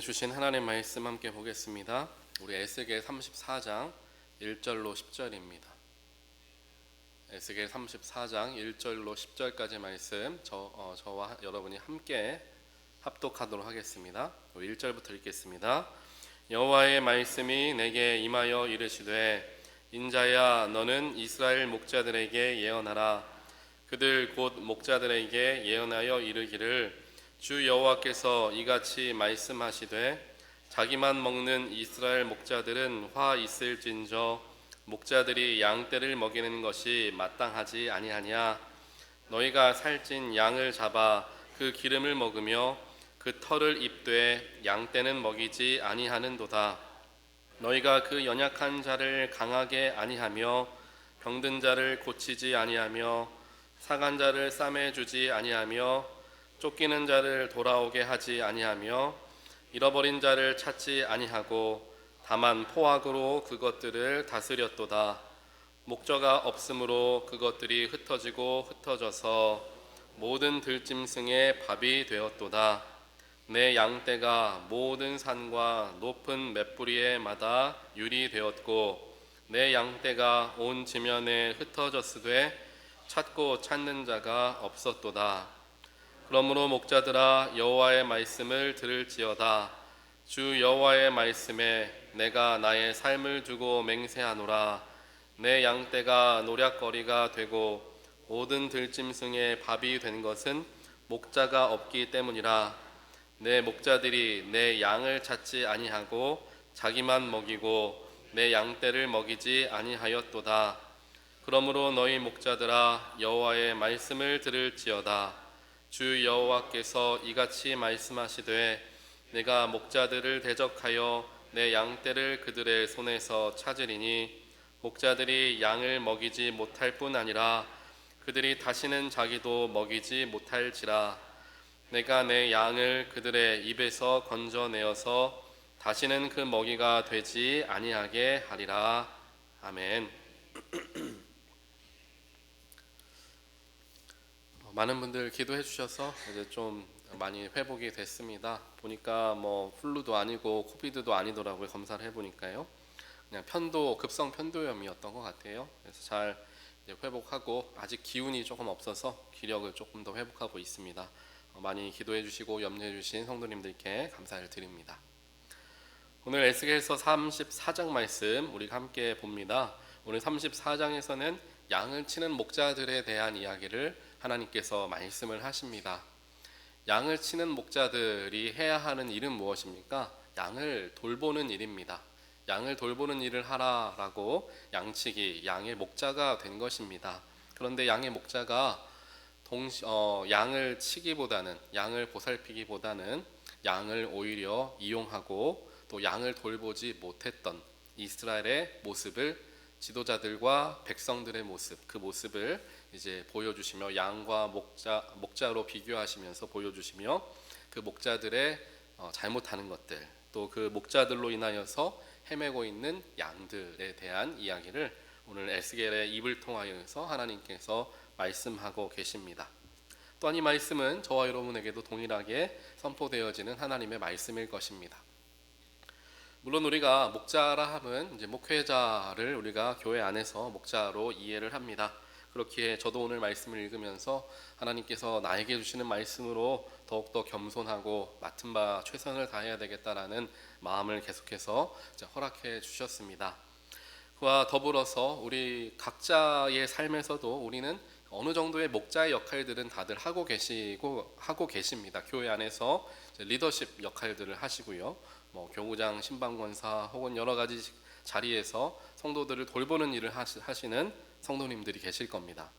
주신 하나님 말씀 함께 보겠습니다. 우리 에스겔 34장 1절로 10절입니다. 에스겔 34장 1절로 10절까지 말씀 저와 여러분이 함께 합독하도록 하겠습니다. 1절부터 읽겠습니다. 여호와의 말씀이 내게 임하여 이르시되 인자야 너는 이스라엘 목자들에게 예언하라. 그들 곧 목자들에게 예언하여 이르기를 주 여호와께서 이같이 말씀하시되 자기만 먹는 이스라엘 목자들은 화 있을진저 목자들이 양떼를 먹이는 것이 마땅하지 아니하냐. 너희가 살찐 양을 잡아 그 기름을 먹으며 그 털을 입되 양떼는 먹이지 아니하는도다. 너희가 그 연약한 자를 강하게 아니하며 병든 자를 고치지 아니하며 상한 자를 싸매 주지 아니하며 쫓기는 자를 돌아오게 하지 아니하며 잃어버린 자를 찾지 아니하고 다만 포악으로 그것들을 다스렸도다. 목자가 없으므로 그것들이 흩어지고 흩어져서 모든 들짐승의 밥이 되었도다. 내 양떼가 모든 산과 높은 맷뿌리에 마다 유리되었고 내 양떼가 온 지면에 흩어졌으되 찾고 찾는 자가 없었도다. 그러므로 목자들아 여호와의 말씀을 들을지어다. 주 여호와의 말씀에 내가 나의 삶을 두고 맹세하노라. 내 양떼가 노략거리가 되고 모든 들짐승의 밥이 된 것은 목자가 없기 때문이라. 내 목자들이 내 양을 찾지 아니하고 자기만 먹이고 내 양떼를 먹이지 아니하였도다. 그러므로 너희 목자들아 여호와의 말씀을 들을지어다. 주 여호와께서 이같이 말씀하시되 내가 목자들을 대적하여 내 양떼를 그들의 손에서 찾으리니 목자들이 양을 먹이지 못할 뿐 아니라 그들이 다시는 자기도 먹이지 못할지라. 내가 내 양을 그들의 입에서 건져내어서 다시는 그 먹이가 되지 아니하게 하리라. 아멘. 많은 분들 기도해 주셔서 이제 좀 많이 회복이 됐습니다. 보니까 뭐 플루도 아니고 코비드도 아니더라고요. 검사를 해보니까요. 그냥 급성 편도염이었던 것 같아요. 그래서 잘 이제 회복하고 아직 기운이 조금 없어서 기력을 조금 더 회복하고 있습니다. 많이 기도해 주시고 염려해 주신 성도님들께 감사를 드립니다. 오늘 에스겔서 34장 말씀 우리가 함께 봅니다. 오늘 34장에서는 양을 치는 목자들에 대한 이야기를 하나님께서 말씀을 하십니다. 양을 치는 목자들이 해야 하는 일은 무엇입니까? 양을 돌보는 일입니다. 양을 돌보는 일을 하라라고 양의 목자가 된 것입니다. 그런데 양의 목자가 양을 치기보다는, 양을 보살피기보다는 양을 오히려 이용하고 또 양을 돌보지 못했던 이스라엘의 모습을 지도자들과 백성들의 모습, 그 모습을 이제 보여주시며 양과 목자로 비교하시면서 보여주시며 그 목자들의 잘못하는 것들, 또 그 목자들로 인하여서 헤매고 있는 양들에 대한 이야기를 오늘 에스겔의 입을 통하여서 하나님께서 말씀하고 계십니다. 또한 이 말씀은 저와 여러분에게도 동일하게 선포되어지는 하나님의 말씀일 것입니다. 물론 우리가 목자라 함은 이제 목회자를 우리가 교회 안에서 목자로 이해를 합니다. 그렇기에 저도 오늘 말씀을 읽으면서 하나님께서 나에게 주시는 말씀으로 더욱더 겸손하고 맡은 바 최선을 다해야 되겠다라는 마음을 계속해서 허락해 주셨습니다. 그와 더불어서 우리 각자의 삶에서도 우리는 어느 정도의 목자의 역할들은 다들 하고 계십니다. 교회 안에서 리더십 역할들을 하시고요. 교구장, 신방권사 혹은 여러 가지 자리에서 성도들을 돌보는 일을 하시는 성도님들이 계실 겁니다.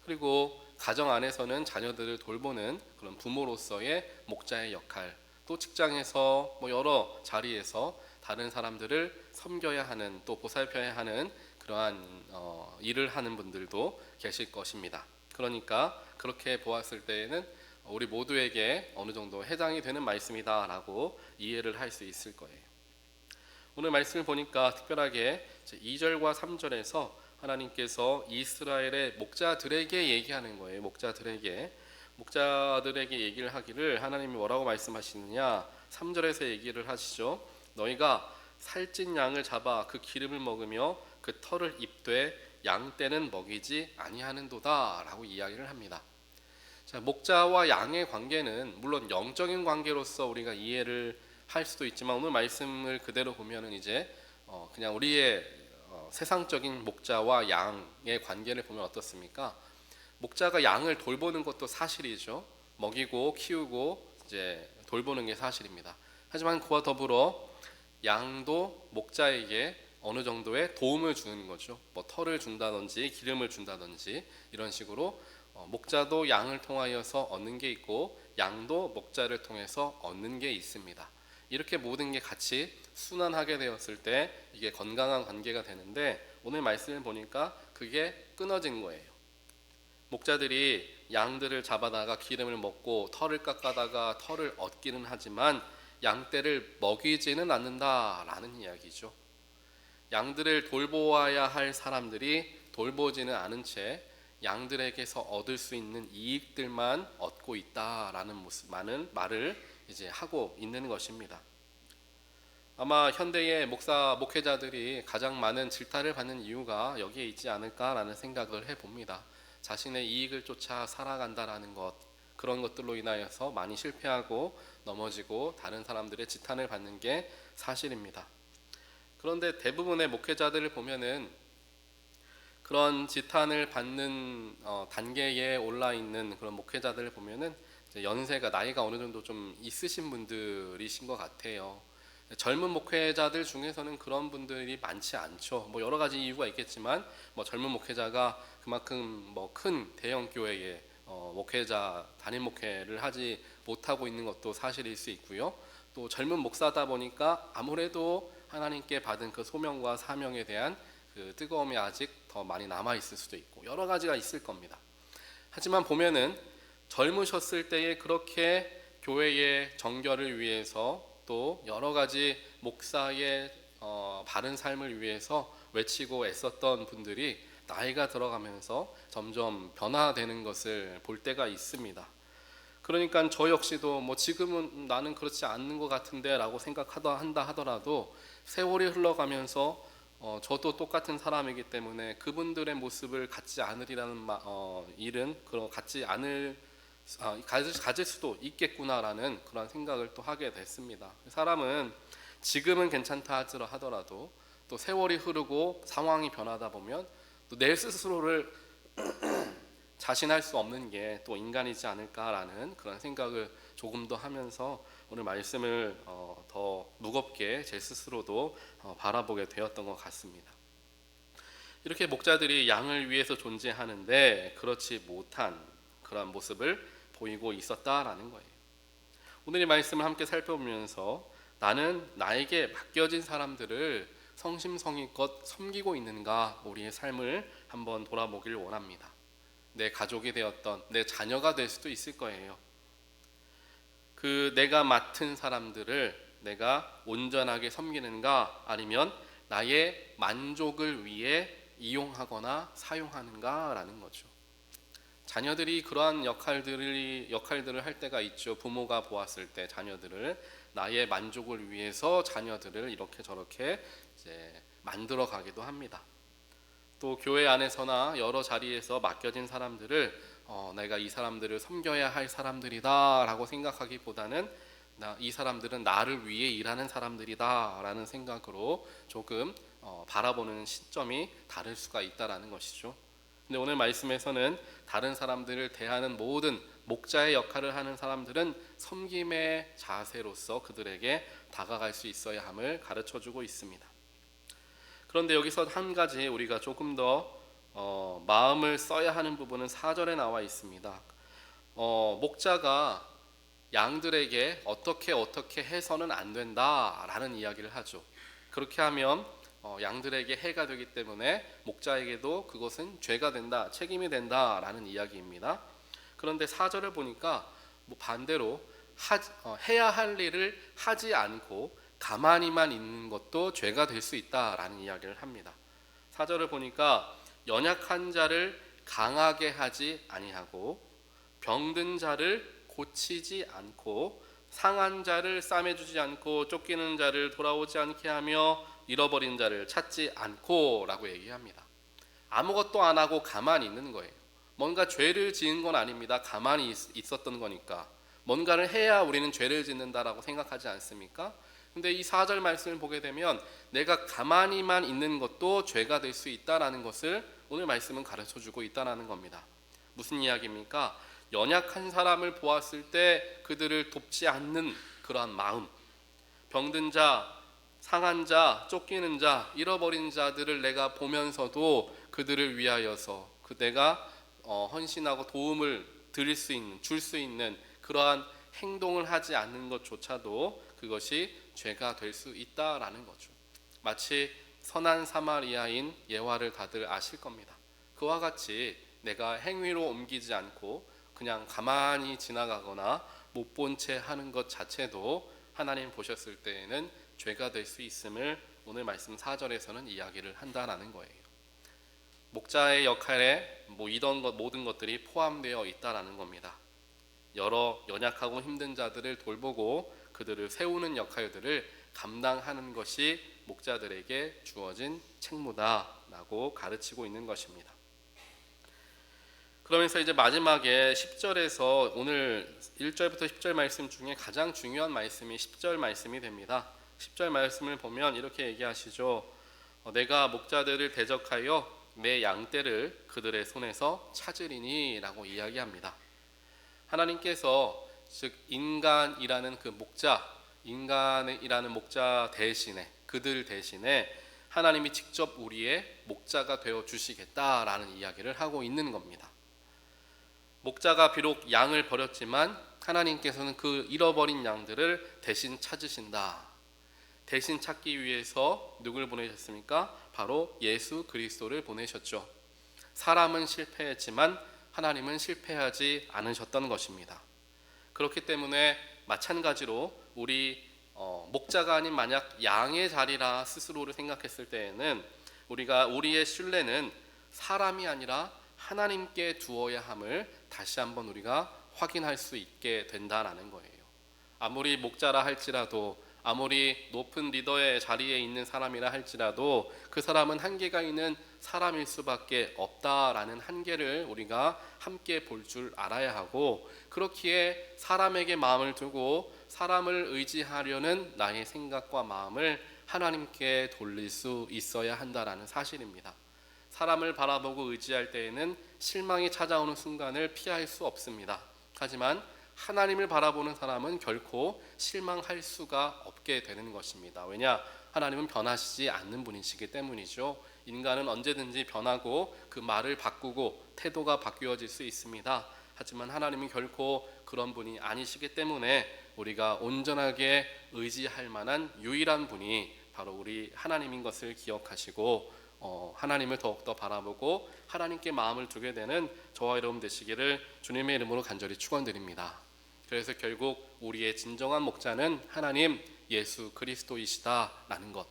그리고 가정 안에서는 자녀들을 돌보는 그런 부모로서의 목자의 역할, 또 직장에서 여러 자리에서 다른 사람들을 섬겨야 하는, 또 보살펴야 하는 그러한 일을 하는 분들도 계실 것입니다. 그러니까 그렇게 보았을 때에는 우리 모두에게 어느 정도 해당이 되는 말씀이다라고 이해를 할 수 있을 거예요. 오늘 말씀을 보니까 특별하게 2절과 3절에서 하나님께서 이스라엘의 목자들에게 얘기하는 거예요. 목자들에게 얘기를 하기를 하나님이 뭐라고 말씀하시느냐? 3절에서 얘기를 하시죠. 너희가 살찐 양을 잡아 그 기름을 먹으며 그 털을 입되 양 떼는 먹이지 아니하는도다 라고 이야기를 합니다. 자, 목자와 양의 관계는 물론 영적인 관계로서 우리가 이해를 할 수도 있지만 오늘 말씀을 그대로 보면은 이제 그냥 우리의 세상적인 목자와 양의 관계를 보면 어떻습니까? 목자가 양을 돌보는 것도 사실이죠. 먹이고 키우고 이제 돌보는 게 사실입니다. 하지만 그와 더불어 양도 목자에게 어느 정도의 도움을 주는 거죠. 뭐 털을 준다든지 기름을 준다든지 이런 식으로 목자도 양을 통하여서 얻는 게 있고 양도 목자를 통해서 얻는 게 있습니다. 이렇게 모든 게 같이 순환하게 되었을 때 이게 건강한 관계가 되는데 오늘 말씀을 보니까 그게 끊어진 거예요. 목자들이 양들을 잡아다가 기름을 먹고 털을 깎아다가 털을 얻기는 하지만 양떼를 먹이지는 않는다라는 이야기죠. 양들을 돌보아야 할 사람들이 돌보지는 않은 채 양들에게서 얻을 수 있는 이익들만 얻고 있다라는 많은 말을 이제 하고 있는 것입니다. 아마 현대의 목회자들이 가장 많은 질타를 받는 이유가 여기에 있지 않을까라는 생각을 해봅니다. 자신의 이익을 쫓아 살아간다라는 것, 그런 것들로 인하여서 많이 실패하고 넘어지고 다른 사람들의 지탄을 받는 게 사실입니다. 그런데 대부분의 목회자들을 보면은 그런 지탄을 받는 단계에 올라 있는 그런 목회자들을 보면은 이제 연세가 나이가 어느 정도 좀 있으신 분들이신 것 같아요. 젊은 목회자들 중에서는 그런 분들이 많지 않죠. 뭐 여러 가지 이유가 있겠지만 뭐 젊은 목회자가 그만큼 뭐 큰 대형 교회에 목회자 단임 목회를 하지 못하고 있는 것도 사실일 수 있고요. 또 젊은 목사다 보니까 아무래도 하나님께 받은 그 소명과 사명에 대한 그 뜨거움이 아직 더 많이 남아 있을 수도 있고 여러 가지가 있을 겁니다. 하지만 보면은 젊으셨을 때에 그렇게 교회의 정결을 위해서 또 여러 가지 목사의 바른 삶을 위해서 외치고 애썼던 분들이 나이가 들어가면서 점점 변화되는 것을 볼 때가 있습니다. 그러니까 저 역시도 뭐 지금은 나는 그렇지 않는 것 같은데 라고 생각한다 하더라도 세월이 흘러가면서 저도 똑같은 사람이기 때문에 그분들의 모습을 갖지 않으리라는 일은 가질 수도 있겠구나라는 그런 생각을 또 하게 됐습니다. 사람은 지금은 괜찮다 하더라도 또 세월이 흐르고 상황이 변하다 보면 또 내 스스로를 자신할 수 없는 게 또 인간이지 않을까라는 그런 생각을 조금 더 하면서 오늘 말씀을 더 무겁게 제 스스로도 바라보게 되었던 것 같습니다. 이렇게 목자들이 양을 위해서 존재하는데 그렇지 못한 그런 모습을 보이고 있었다라는 거예요. 오늘 이 말씀을 함께 살펴보면서 나는 나에게 맡겨진 사람들을 성심성의껏 섬기고 있는가 우리의 삶을 한번 돌아보길 원합니다. 내 가족이 되었던 내 자녀가 될 수도 있을 거예요. 그 내가 맡은 사람들을 내가 온전하게 섬기는가 아니면 나의 만족을 위해 이용하거나 사용하는가라는 거죠. 자녀들이 그러한 역할들을 할 때가 있죠. 부모가 보았을 때 자녀들을 나의 만족을 위해서 자녀들을 이렇게 저렇게 이제 만들어 가기도 합니다. 또 교회 안에서나 여러 자리에서 맡겨진 사람들을 내가 이 사람들을 섬겨야 할 사람들이다라고 생각하기보다는 이 사람들은 나를 위해 일하는 사람들이다라는 생각으로 조금 바라보는 시점이 다를 수가 있다라는 것이죠. 근데 오늘 말씀에서는 다른 사람들을 대하는 모든 목자의 역할을 하는 사람들은 섬김의 자세로서 그들에게 다가갈 수 있어야 함을 가르쳐주고 있습니다. 그런데 여기서 한 가지 우리가 조금 더 마음을 써야 하는 부분은 4절에 나와 있습니다. 목자가 양들에게 어떻게 해서는 안 된다라는 이야기를 하죠. 그렇게 하면 양들에게 해가 되기 때문에 목자에게도 그것은 죄가 된다, 책임이 된다라는 이야기입니다. 그런데 4절을 보니까 반대로 해야 할 일을 하지 않고 가만히만 있는 것도 죄가 될 수 있다라는 이야기를 합니다. 4절을 보니까 연약한 자를 강하게 하지 아니하고 병든 자를 고치지 않고 상한 자를 싸매주지 않고 쫓기는 자를 돌아오지 않게 하며 잃어버린 자를 찾지 않고 라고 얘기합니다. 아무것도 안 하고 가만히 있는 거예요. 뭔가 죄를 지은 건 아닙니다. 가만히 있었던 거니까. 뭔가를 해야 우리는 죄를 짓는다라고 생각하지 않습니까? 근데 이 4절 말씀을 보게 되면 내가 가만히만 있는 것도 죄가 될 수 있다라는 것을 오늘 말씀은 가르쳐주고 있다라는 겁니다. 무슨 이야기입니까? 연약한 사람을 보았을 때 그들을 돕지 않는 그러한 마음, 병든 자, 상한 자, 쫓기는 자, 잃어버린 자들을 내가 보면서도 그들을 위하여서 내가 헌신하고 도움을 드릴 수 있는, 줄 수 있는 그러한 행동을 하지 않는 것조차도 그것이 죄가 될 수 있다라는 거죠. 마치 선한 사마리아인 예화를 다들 아실 겁니다. 그와 같이 내가 행위로 옮기지 않고 그냥 가만히 지나가거나 못 본 채 하는 것 자체도 하나님 보셨을 때에는 죄가 될 수 있음을 오늘 말씀 4절에서는 이야기를 한다라는 거예요. 목자의 역할에 이런 모든 것들이 포함되어 있다라는 겁니다. 여러 연약하고 힘든 자들을 돌보고 그들을 세우는 역할들을 감당하는 것이 목자들에게 주어진 책무다라고 가르치고 있는 것입니다. 그러면서 이제 마지막에 10절에서 오늘 1절부터 10절 말씀 중에 가장 중요한 말씀이 10절 말씀이 됩니다. 10절 말씀을 보면 이렇게 얘기하시죠. 내가 목자들을 대적하여 내 양떼를 그들의 손에서 찾으리니 라고 이야기합니다. 하나님께서 즉 인간이라는 그 목자, 인간이라는 목자 대신에, 그들 대신에 하나님이 직접 우리의 목자가 되어 주시겠다라는 이야기를 하고 있는 겁니다. 목자가 비록 양을 버렸지만 하나님께서는 그 잃어버린 양들을 대신 찾으신다. 대신 찾기 위해서 누굴 보내셨습니까? 바로 예수 그리스도를 보내셨죠. 사람은 실패했지만 하나님은 실패하지 않으셨던 것입니다. 그렇기 때문에 마찬가지로 우리 목자가 아닌 만약 양의 자리라 스스로를 생각했을 때에는 우리의 신뢰는 사람이 아니라 하나님께 두어야 함을 다시 한번 우리가 확인할 수 있게 된다라는 거예요. 아무리 목자라 할지라도, 아무리 높은 리더의 자리에 있는 사람이라 할지라도 그 사람은 한계가 있는 사람일 수밖에 없다라는 한계를 우리가 함께 볼 줄 알아야 하고, 그렇기에 사람에게 마음을 두고 사람을 의지하려는 나의 생각과 마음을 하나님께 돌릴 수 있어야 한다라는 사실입니다. 사람을 바라보고 의지할 때에는 실망이 찾아오는 순간을 피할 수 없습니다. 하지만 하나님을 바라보는 사람은 결코 실망할 수가 없게 되는 것입니다. 왜냐? 하나님은 변하시지 않는 분이시기 때문이죠. 인간은 언제든지 변하고 그 말을 바꾸고 태도가 바뀌어질 수 있습니다. 하지만 하나님은 결코 그런 분이 아니시기 때문에 우리가 온전하게 의지할 만한 유일한 분이 바로 우리 하나님인 것을 기억하시고 하나님을 더욱더 바라보고 하나님께 마음을 두게 되는 저와 여러분 되시기를 주님의 이름으로 간절히 축원드립니다. 그래서 결국 우리의 진정한 목자는 하나님 예수 그리스도이시다라는 것.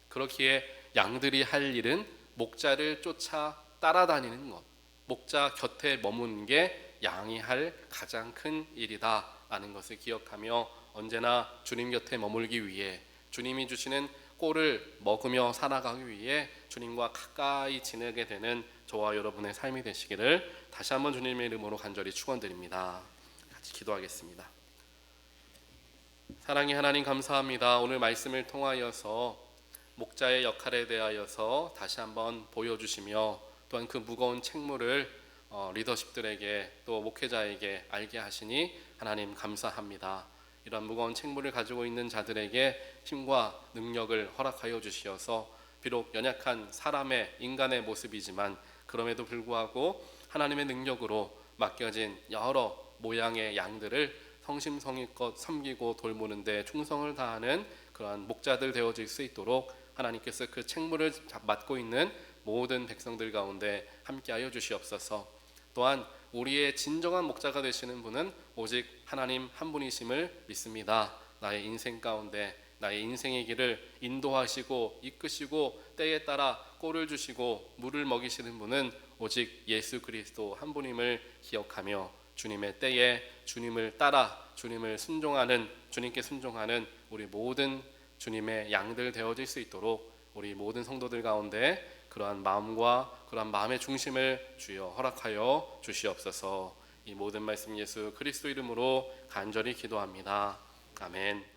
그렇기에 양들이 할 일은 목자를 쫓아 따라다니는 것, 목자 곁에 머무는 게 양이 할 가장 큰 일이다라는 것을 기억하며 언제나 주님 곁에 머물기 위해, 주님이 주시는 꼴을 먹으며 살아가기 위해 주님과 가까이 지내게 되는 저와 여러분의 삶이 되시기를 다시 한번 주님의 이름으로 간절히 축원드립니다. 같이 기도하겠습니다. 사랑의 하나님, 감사합니다. 오늘 말씀을 통하여서 목자의 역할에 대하여서 다시 한번 보여주시며 또한 그 무거운 책무를 리더십들에게 또 목회자에게 알게 하시니 하나님 감사합니다. 이런 무거운 책무를 가지고 있는 자들에게 힘과 능력을 허락하여 주시어서 비록 연약한 사람의 인간의 모습이지만 그럼에도 불구하고 하나님의 능력으로 맡겨진 여러 모양의 양들을 성심성의껏 섬기고 돌보는 데 충성을 다하는 그러한 목자들 되어질 수 있도록 하나님께서 그 책무를 맡고 있는 모든 백성들 가운데 함께하여 주시옵소서. 또한 우리의 진정한 목자가 되시는 분은 오직 하나님 한 분이심을 믿습니다. 나의 인생 가운데 나의 인생의 길을 인도하시고 이끄시고 때에 따라 꼴을 주시고 물을 먹이시는 분은 오직 예수 그리스도 한 분임을 기억하며 주님의 때에 주님을 따라 주님을 순종하는, 주님께 순종하는 우리 모든 주님의 양들 되어질 수 있도록 우리 모든 성도들 가운데 그러한 마음과 그러한 마음의 중심을 주여 허락하여 주시옵소서. 이 모든 말씀 예수 그리스도 이름으로 간절히 기도합니다. 아멘.